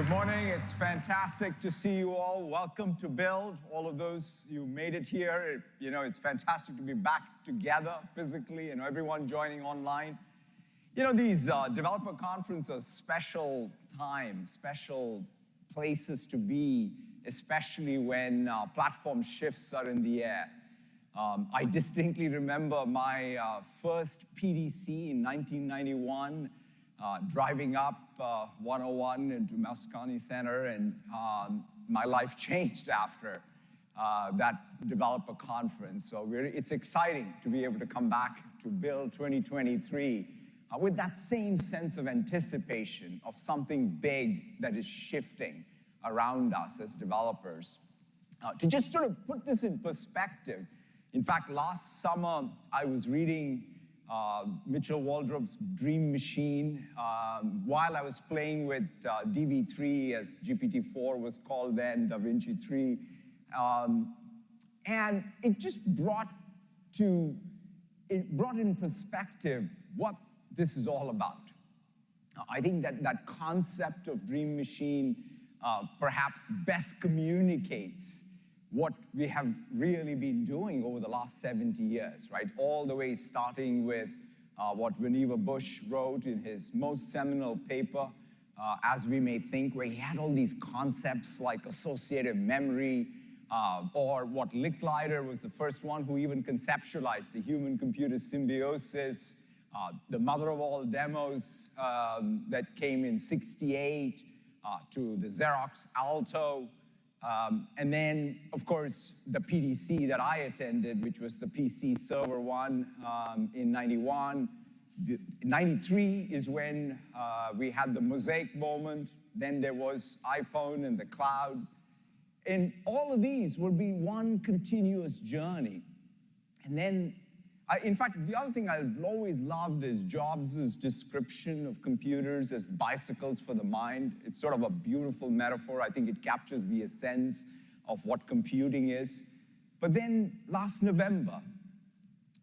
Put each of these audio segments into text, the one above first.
Good morning. It's fantastic to see you all. Welcome to Build. All of those, you made it here. It's fantastic to be back together physically and everyone joining online. These developer conferences are special times, special places to be, especially when platform shifts are in the air. I distinctly remember my first PDC in 1991, driving up 101 into Moscone Center, and my life changed after that developer conference. So it's exciting to be able to come back to Build 2023 with that same sense of anticipation of something big that is shifting around us as developers. To just sort of put this in perspective, in fact, last summer I was reading Mitchell Waldrop's Dream Machine while I was playing with DV3, as GPT-4 was called then, DaVinci 3. And it just brought in perspective what this is all about. I think that concept of Dream Machine perhaps best communicates what we have really been doing over the last 70 years, right? All the way starting with what Vannevar Bush wrote in his most seminal paper, As We May Think, where he had all these concepts like associative memory, or what Licklider was the first one who even conceptualized the human-computer symbiosis, the mother of all demos that came in '68, to the Xerox Alto, and then, of course, the PDC that I attended, which was the PC Server 1 in '91. 93 is when we had the Mosaic moment. Then there was iPhone and the cloud. And all of these will be one continuous journey. And then, in fact, the other thing I've always loved is Jobs' description of computers as bicycles for the mind. It's sort of a beautiful metaphor. I think it captures the essence of what computing is. But then last November,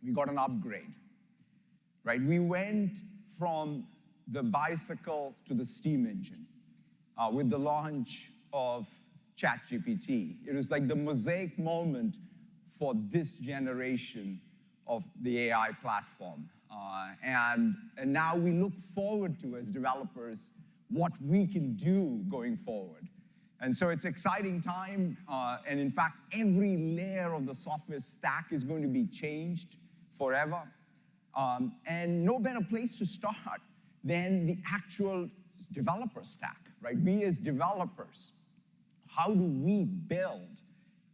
we got an upgrade, right? We went from the bicycle to the steam engine with the launch of ChatGPT. It was like the Mosaic moment for this generation of the AI platform. And now we look forward to, as developers, what we can do going forward. And so it's an exciting time. And in fact, every layer of the software stack is going to be changed forever. And no better place to start than the actual developer stack, right? We as developers, how do we build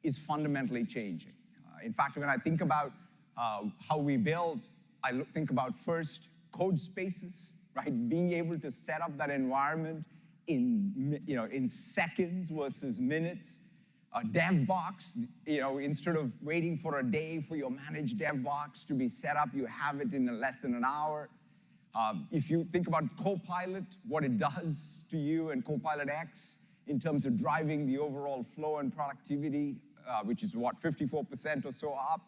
is fundamentally changing. In fact, when I think about how we build, I think about first code spaces, right? Being able to set up that environment in seconds versus minutes. A dev box, instead of waiting for a day for your managed dev box to be set up, you have it in less than an hour. If you think about Copilot, what it does to you and Copilot X in terms of driving the overall flow and productivity, which is what, 54% or so up.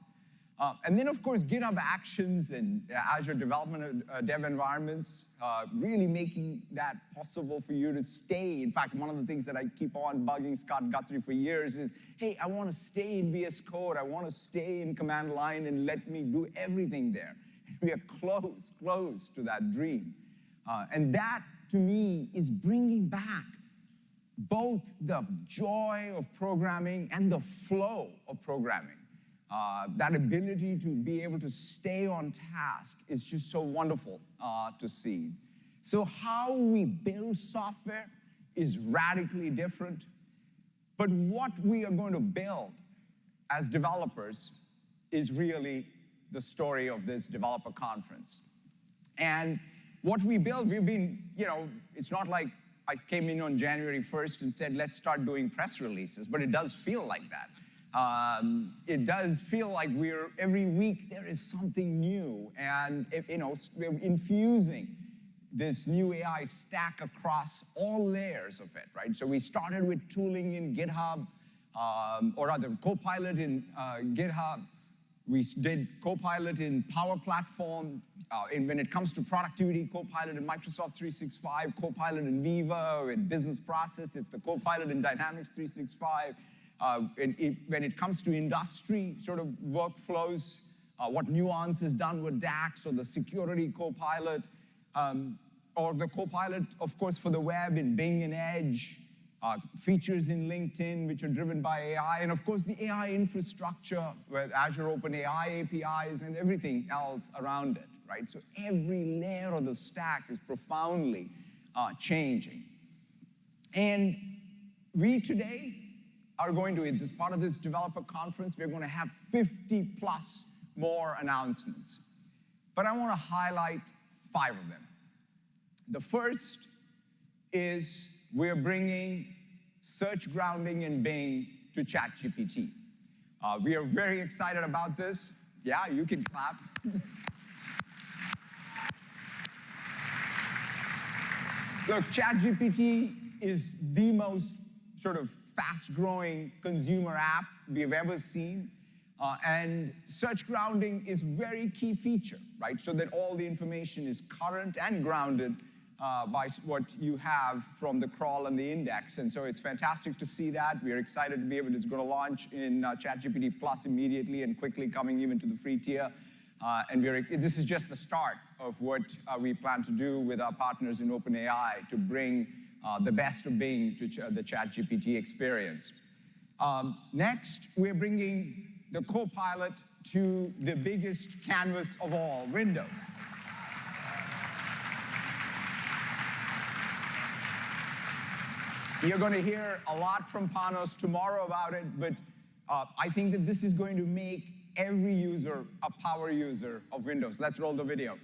And then, of course, GitHub Actions and Azure development dev environments, really making that possible for you to stay. In fact, one of the things that I keep on bugging Scott Guthrie for years is, hey, I want to stay in VS Code. I want to stay in command line and let me do everything there. And we are close to that dream. And that, to me, is bringing back both the joy of programming and the flow of programming. That ability to be able to stay on task is just so wonderful to see. So how we build software is radically different, but what we are going to build as developers is really the story of this developer conference. And what we build, we've been, it's not like I came in on January 1st and said, let's start doing press releases, but it does feel like that. It does feel like every week there is something new, and we're infusing this new AI stack across all layers of it, right? So we started with tooling in GitHub, or rather Copilot in GitHub. We did Copilot in Power Platform. When it comes to productivity, Copilot in Microsoft 365, Copilot in Viva, in business process, it's the Copilot in Dynamics 365. When it comes to industry sort of workflows, what Nuance has done with DAX, or the security Copilot, or the Copilot, of course, for the web in Bing and Edge, features in LinkedIn, which are driven by AI, and of course, the AI infrastructure with Azure OpenAI APIs and everything else around it, right? So every layer of the stack is profoundly changing. And we today are going to, as part of this developer conference, we're going to have 50+ more announcements. But I want to highlight 5 of them. The first is we're bringing search grounding in Bing to ChatGPT. We are very excited about this. Yeah, you can clap. Look, ChatGPT is the most sort of fast-growing consumer app we've ever seen. And search grounding is a very key feature, right? So that all the information is current and grounded by what you have from the crawl and the index. And so it's fantastic to see that. We're excited to be able to, it's going to launch in ChatGPT Plus immediately and quickly coming even to the free tier. And this is just the start of what we plan to do with our partners in OpenAI to bring the best of Bing to the ChatGPT experience. Next, we're bringing the Copilot to the biggest canvas of all, Windows. You're going to hear a lot from Panos tomorrow about it, but I think that this is going to make every user a power user of Windows. Let's roll the video.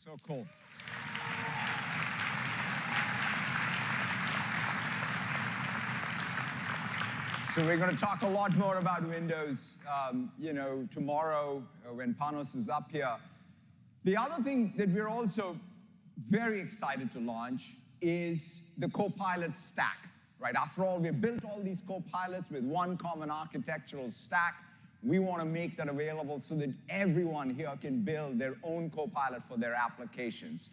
So cool. So we're going to talk a lot more about Windows, tomorrow when Panos is up here. The other thing that we're also very excited to launch is the Copilot stack, right? After all, we've built all these Copilots with one common architectural stack. We want to make that available so that everyone here can build their own Copilot for their applications.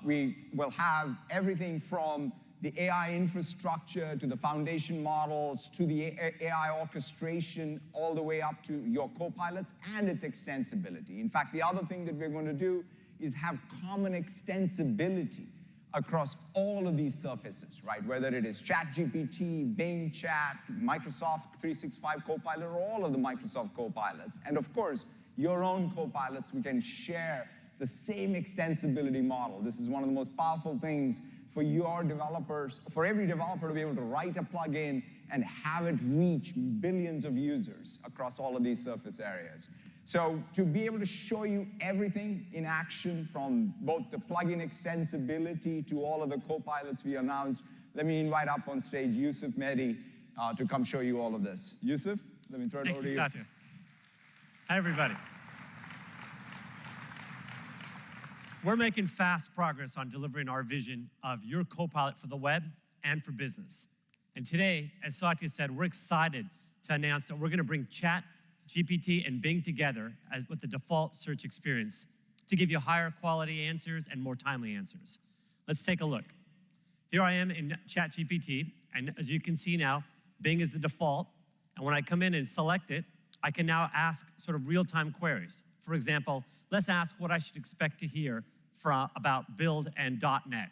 We will have everything from the AI infrastructure to the foundation models to the AI orchestration all the way up to your Copilots and its extensibility. In fact, the other thing that we're going to do is have common extensibility across all of these surfaces, right? Whether it is ChatGPT, Bing Chat, Microsoft 365 Copilot, or all of the Microsoft Copilots. And of course, your own Copilots, we can share the same extensibility model. This is one of the most powerful things for your developers, for every developer to be able to write a plugin and have it reach billions of users across all of these surface areas. So to be able to show you everything in action, from both the plugin extensibility to all of the Copilots we announced, let me invite up on stage Yusuf Mehdi to come show you all of this. Yusuf, let me throw it over to you. Thank you, Satya. Hi, everybody. We're making fast progress on delivering our vision of your Copilot for the web and for business. And today, as Satya said, we're excited to announce that we're going to bring Chat, GPT, and Bing together with the default search experience to give you higher quality answers and more timely answers. Let's take a look. Here I am in Chat GPT, and as you can see now, Bing is the default. And when I come in and select it, I can now ask sort of real-time queries. For example, let's ask what I should expect to hear about Build and .NET.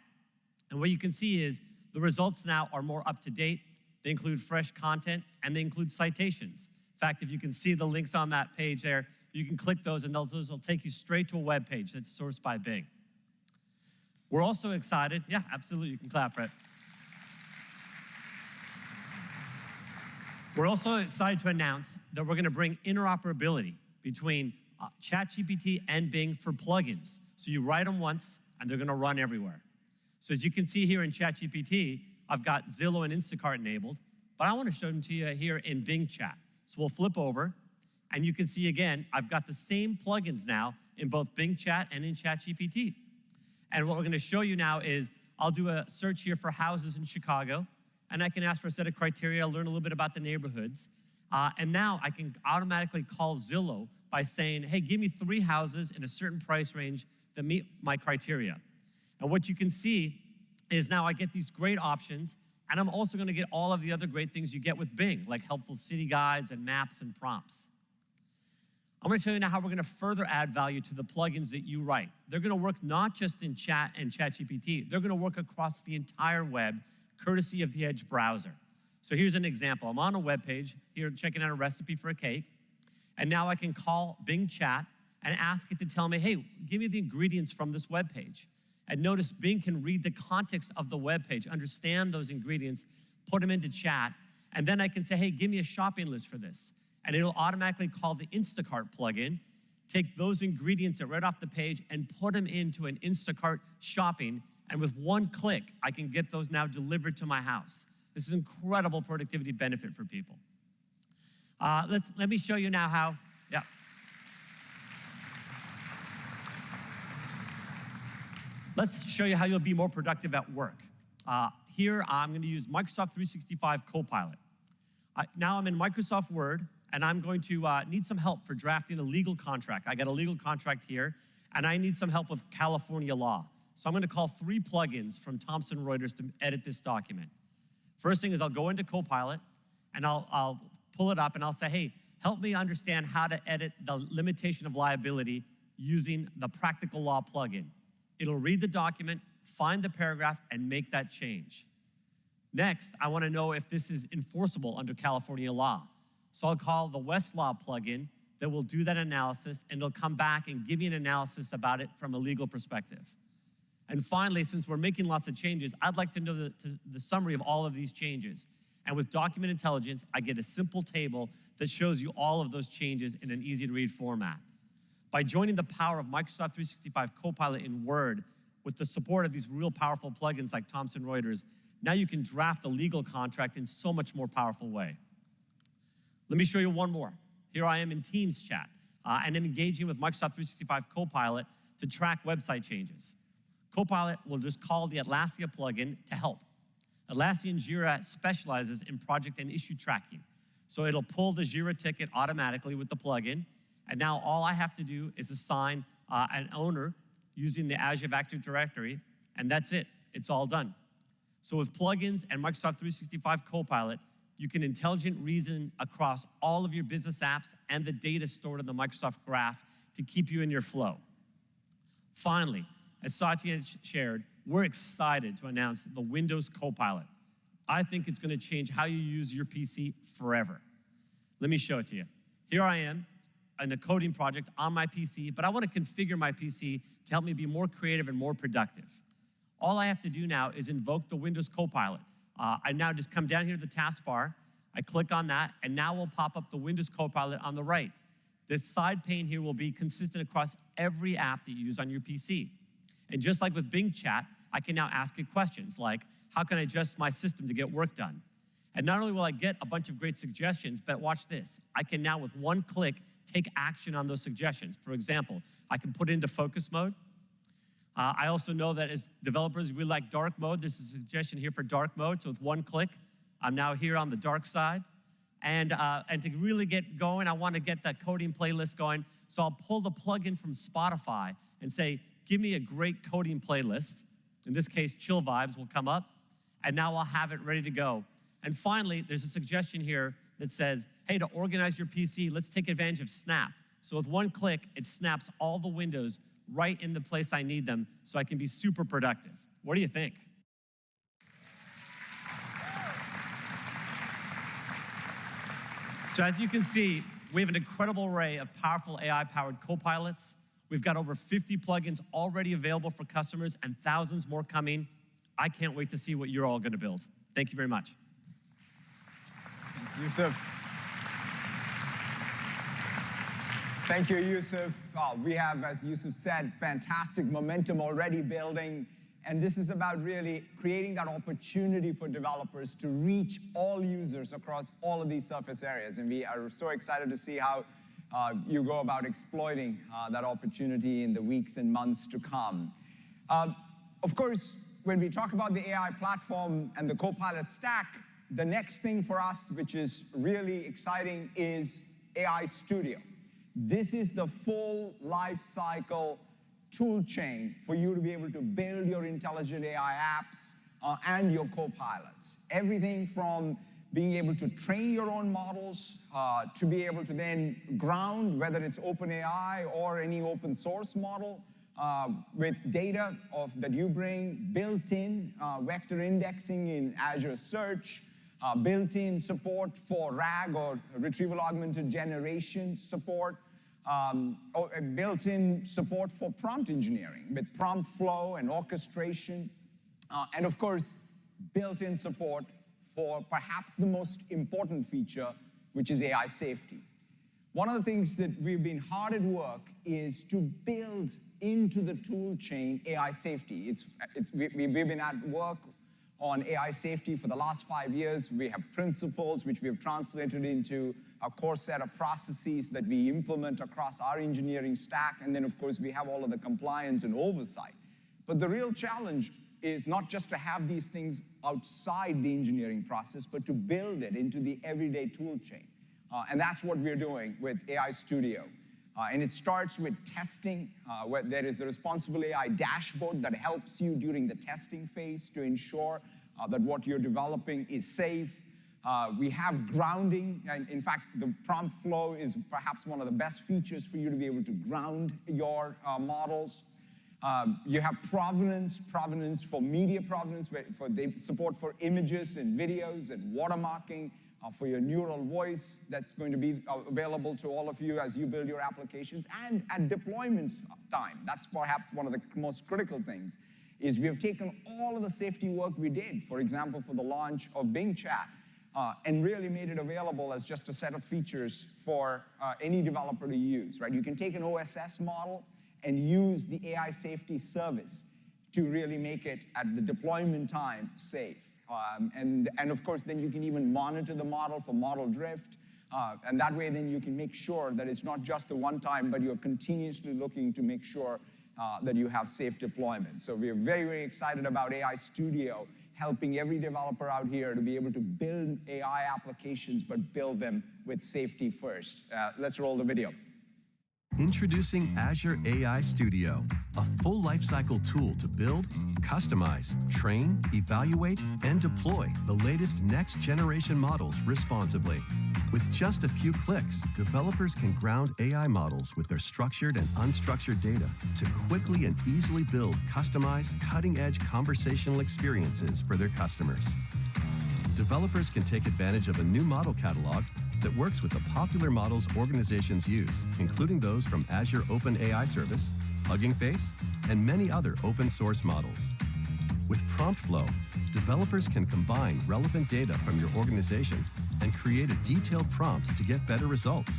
And what you can see is the results now are more up-to-date. They include fresh content, and they include citations. In fact, if you can see the links on that page there, you can click those, and those will take you straight to a web page that's sourced by Bing. We're also excited. Yeah, absolutely. You can clap for it. We're also excited to announce that we're going to bring interoperability between ChatGPT and Bing for plugins. So you write them once, and they're going to run everywhere. So as you can see here in ChatGPT, I've got Zillow and Instacart enabled, but I want to show them to you here in Bing Chat. So we'll flip over, and you can see again, I've got the same plugins now in both Bing Chat and in ChatGPT. And what we're going to show you now is I'll do a search here for houses in Chicago, and I can ask for a set of criteria, learn a little bit about the neighborhoods. And now I can automatically call Zillow by saying, hey, give me 3 houses in a certain price range that meet my criteria. And what you can see is now I get these great options, and I'm also going to get all of the other great things you get with Bing, like helpful city guides and maps and prompts. I'm going to show you now how we're going to further add value to the plugins that you write. They're going to work not just in Chat and ChatGPT. They're going to work across the entire web, courtesy of the Edge browser. So here's an example. I'm on a web page here checking out a recipe for a cake, and now I can call Bing Chat and ask it to tell me, hey, give me the ingredients from this web page. And notice Bing can read the context of the web page, understand those ingredients, put them into Chat, and then I can say, hey, give me a shopping list for this. And it'll automatically call the Instacart plugin, take those ingredients right off the page and put them into an Instacart shopping, and with one click, I can get those now delivered to my house. This is incredible productivity benefit for people. Let me show you now how, yeah. Let's show you how you'll be more productive at work. Here, I'm going to use Microsoft 365 Copilot. Now I'm in Microsoft Word, and I'm going to need some help for drafting a legal contract. I got a legal contract here, and I need some help with California law. So I'm going to call 3 plugins from Thomson Reuters to edit this document. First thing is I'll go into Copilot, and I'll pull it up, and I'll say, hey, help me understand how to edit the limitation of liability using the Practical Law plugin. It'll read the document, find the paragraph, and make that change. Next, I want to know if this is enforceable under California law. So I'll call the Westlaw plugin that will do that analysis, and it'll come back and give me an analysis about it from a legal perspective. And finally, since we're making lots of changes, I'd like to know the summary of all of these changes. And with Document Intelligence, I get a simple table that shows you all of those changes in an easy-to-read format. By joining the power of Microsoft 365 Copilot in Word with the support of these real powerful plugins like Thomson Reuters, now you can draft a legal contract in so much more powerful way. Let me show you one more. Here I am in Teams Chat, and I'm engaging with Microsoft 365 Copilot to track website changes. Copilot will just call the Atlassian plugin to help. Atlassian Jira specializes in project and issue tracking. So it'll pull the Jira ticket automatically with the plugin, and now all I have to do is assign an owner using the Azure Active Directory, and that's it. It's all done. So with plugins and Microsoft 365 Copilot, you can intelligent reason across all of your business apps and the data stored in the Microsoft Graph to keep you in your flow. Finally, as Satya shared, we're excited to announce the Windows Copilot. I think it's going to change how you use your PC forever. Let me show it to you. Here I am in a coding project on my PC, but I want to configure my PC to help me be more creative and more productive. All I have to do now is invoke the Windows Copilot. I now just come down here to the taskbar, I click on that, and now we'll pop up the Windows Copilot on the right. This side pane here will be consistent across every app that you use on your PC. And just like with Bing Chat, I can now ask it questions like, how can I adjust my system to get work done? And not only will I get a bunch of great suggestions, but watch this. I can now, with one click, take action on those suggestions. For example, I can put it into focus mode. I also know that as developers, we like dark mode. There's a suggestion here for dark mode. So with one click, I'm now here on the dark side. And to really get going, I want to get that coding playlist going. So I'll pull the plugin from Spotify and say, give me a great coding playlist. In this case, Chill Vibes will come up. And now I'll have it ready to go. And finally, there's a suggestion here that says, hey, to organize your PC, let's take advantage of Snap. So with one click, it snaps all the windows right in the place I need them so I can be super productive. What do you think? So as you can see, we have an incredible array of powerful AI-powered copilots. We've got over 50 plugins already available for customers and thousands more coming. I can't wait to see what you're all going to build. Thank you very much. Thanks, Yusuf. Thank you, Yusuf. We have, as Yusuf said, fantastic momentum already building. And this is about really creating that opportunity for developers to reach all users across all of these surface areas. And we are so excited to see how you go about exploiting that opportunity in the weeks and months to come. Of course, when we talk about the AI platform and the Copilot stack, the next thing for us, which is really exciting, is AI Studio. This is the full life cycle tool chain for you to be able to build your intelligent AI apps and your copilots. Everything from being able to train your own models to be able to then ground, whether it's OpenAI or any open source model, with data that you bring, built-in vector indexing in Azure Search, built-in support for RAG or retrieval augmented generation support, built-in support for prompt engineering with prompt flow and orchestration, and of course, built-in support for perhaps the most important feature, which is AI safety. One of the things that we've been hard at work is to build into the tool chain AI safety. We've been at work on AI safety for the last 5 years. We have principles which we have translated into a core set of processes that we implement across our engineering stack. And then, of course, we have all of the compliance and oversight. But the real challenge is not just to have these things outside the engineering process, but to build it into the everyday tool chain. And that's what we're doing with AI Studio. And it starts with testing, where there is the responsible AI dashboard that helps you during the testing phase to ensure that what you're developing is safe. We have grounding, and in fact, the prompt flow is perhaps one of the best features for you to be able to ground your models. You have provenance for media provenance, for the support for images and videos and watermarking, for your neural voice that's going to be available to all of you as you build your applications, and at deployment time. That's perhaps one of the most critical things, is we have taken all of the safety work we did, for example, for the launch of Bing Chat, and really made it available as just a set of features for any developer to use, right? You can take an OSS model and use the AI safety service to really make it, at the deployment time, safe. And of course, then you can even monitor the model for model drift. And that way, then you can make sure that it's not just the one time, but you're continuously looking to make sure that you have safe deployment. So we are very, very excited about AI Studio, helping every developer out here to be able to build AI applications, but build them with safety first. Let's roll the video. Introducing Azure AI Studio, a full lifecycle tool to build, customize, train, evaluate, and deploy the latest next-generation models responsibly. With just a few clicks, developers can ground AI models with their structured and unstructured data to quickly and easily build customized, cutting-edge conversational experiences for their customers. Developers can take advantage of a new model catalog that works with the popular models organizations use, including those from Azure OpenAI Service, Hugging Face, and many other open source models. With Prompt Flow, developers can combine relevant data from your organization and create a detailed prompt to get better results.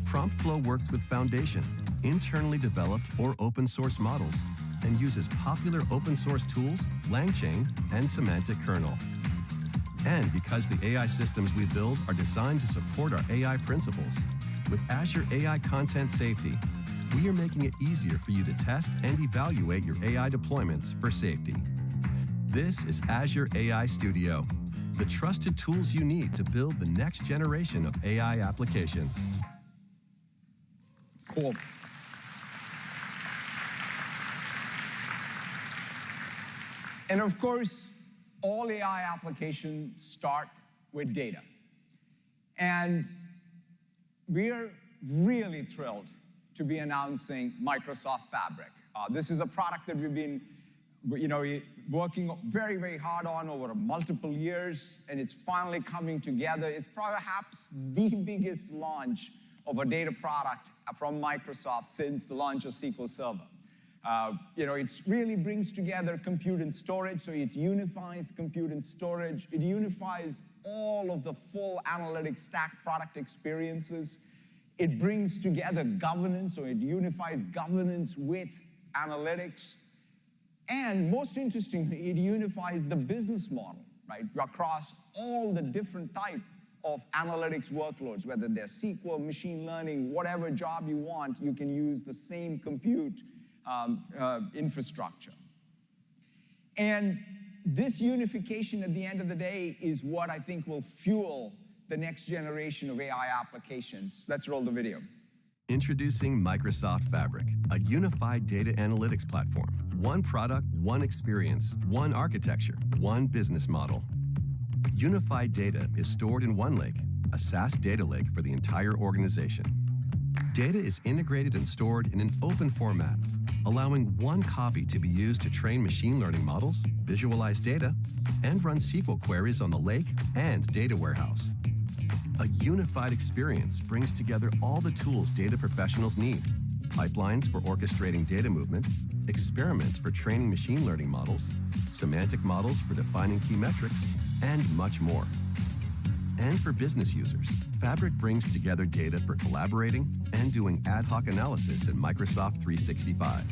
Prompt Flow works with Foundation, internally developed or open source models, and uses popular open source tools, LangChain, and Semantic Kernel. And because the AI systems we build are designed to support our AI principles, with Azure AI Content Safety, we are making it easier for you to test and evaluate your AI deployments for safety. This is Azure AI Studio, the trusted tools you need to build the next generation of AI applications. Cool. And of course, all AI applications start with data. And we're really thrilled to be announcing Microsoft Fabric. This is a product that we've been working very, very hard on over multiple years, and it's finally coming together. It's perhaps the biggest launch of a data product from Microsoft since the launch of SQL Server. It really brings together compute and storage, so it unifies compute and storage. It unifies all of the full analytics stack product experiences. It brings together governance, so it unifies governance with analytics. And most interestingly, it unifies the business model, right, across all the different types of analytics workloads, whether they're SQL, machine learning, whatever job you want, you can use the same compute infrastructure. And this unification at the end of the day is what I think will fuel the next generation of AI applications. Let's roll the video. Introducing Microsoft Fabric, a unified data analytics platform. One product, one experience, one architecture, one business model. Unified data is stored in one lake, a SaaS data lake for the entire organization. Data is integrated and stored in an open format, allowing one copy to be used to train machine learning models, visualize data, and run SQL queries on the lake and data warehouse. A unified experience brings together all the tools data professionals need: pipelines for orchestrating data movement, experiments for training machine learning models, semantic models for defining key metrics, and much more. And for business users, Fabric brings together data for collaborating and doing ad hoc analysis in Microsoft 365.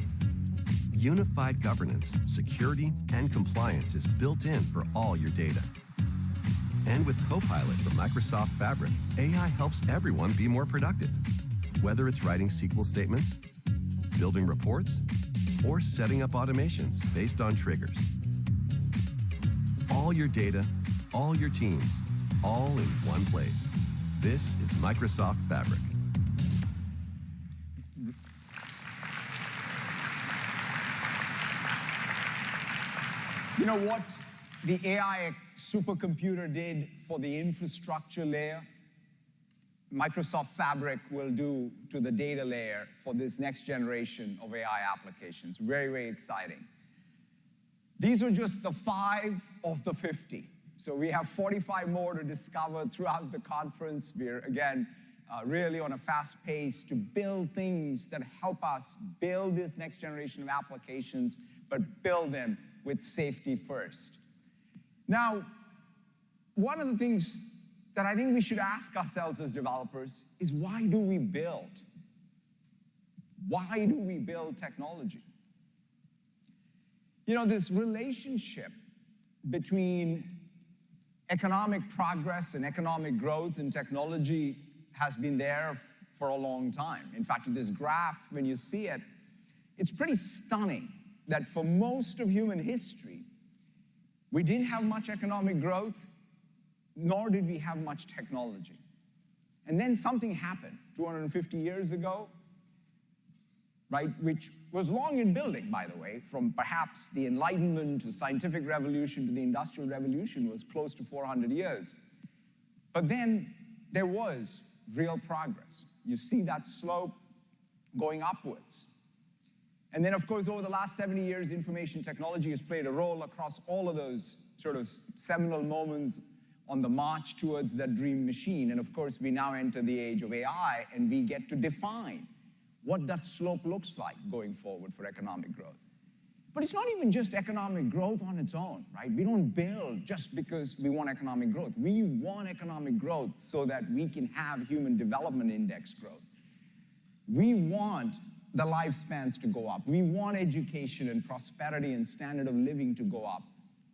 Unified governance, security, and compliance is built in for all your data. And with Copilot from Microsoft Fabric, AI helps everyone be more productive. Whether it's writing SQL statements, building reports, or setting up automations based on triggers. All your data, all your teams, all in one place. This is Microsoft Fabric. You know what the AI supercomputer did for the infrastructure layer? Microsoft Fabric will do to the data layer for this next generation of AI applications. Very, very exciting. These are just the 5 of the 50. So we have 45 more to discover throughout the conference. We're, again, really on a fast pace to build things that help us build this next generation of applications, but build them with safety first. Now, one of the things that I think we should ask ourselves as developers is, why do we build? Why do we build technology? You know, this relationship between economic progress and economic growth and technology has been there for a long time. In fact, this graph, when you see it, it's pretty stunning that for most of human history, we didn't have much economic growth, nor did we have much technology. And then something happened 250 years ago, right, which was long in building, by the way, from perhaps the Enlightenment to scientific revolution to the Industrial Revolution was close to 400 years. But then there was real progress. You see that slope going upwards. And then, of course, over the last 70 years, information technology has played a role across all of those sort of seminal moments on the march towards that dream machine. And of course, we now enter the age of AI, and we get to define what that slope looks like going forward for economic growth. But it's not even just economic growth on its own, right? We don't build just because we want economic growth. We want economic growth so that we can have human development index growth. We want the lifespans to go up. We want education and prosperity and standard of living to go up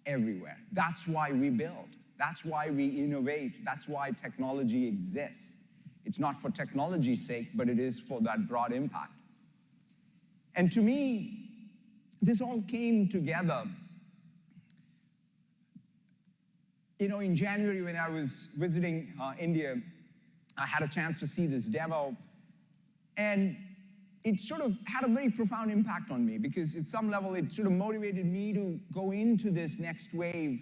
everywhere. That's why we build. That's why we innovate. That's why technology exists. It's not for technology's sake, but it is for that broad impact. And to me, this all came together. You know, in January when I was visiting India, I had a chance to see this demo, and it sort of had a very profound impact on me because at some level it sort of motivated me to go into this next wave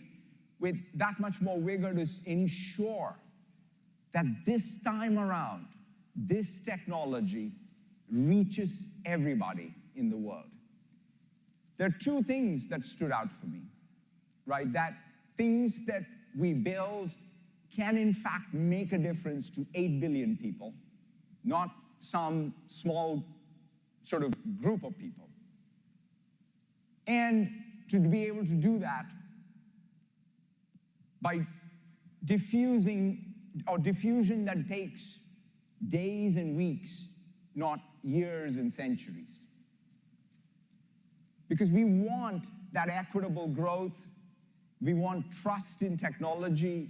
with that much more vigor to ensure that this time around, this technology reaches everybody in the world. There are two things that stood out for me, right? That things that we build can in fact make a difference to 8 billion people, not some small sort of group of people. And to be able to do that by diffusion that takes days and weeks, not years and centuries. Because we want that equitable growth, we want trust in technology,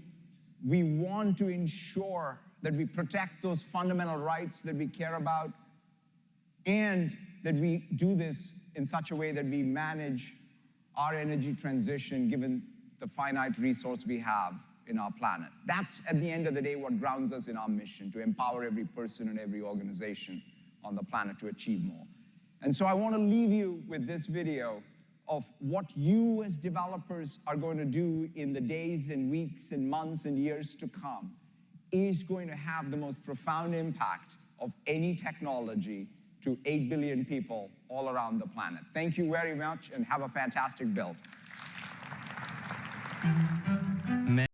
we want to ensure that we protect those fundamental rights that we care about, and that we do this in such a way that we manage our energy transition given the finite resource we have in our planet. That's, at the end of the day, what grounds us in our mission, to empower every person and every organization on the planet to achieve more. And so I want to leave you with this video of what you as developers are going to do in the days and weeks and months and years to come is going to have the most profound impact of any technology to 8 billion people all around the planet. Thank you very much and have a fantastic build.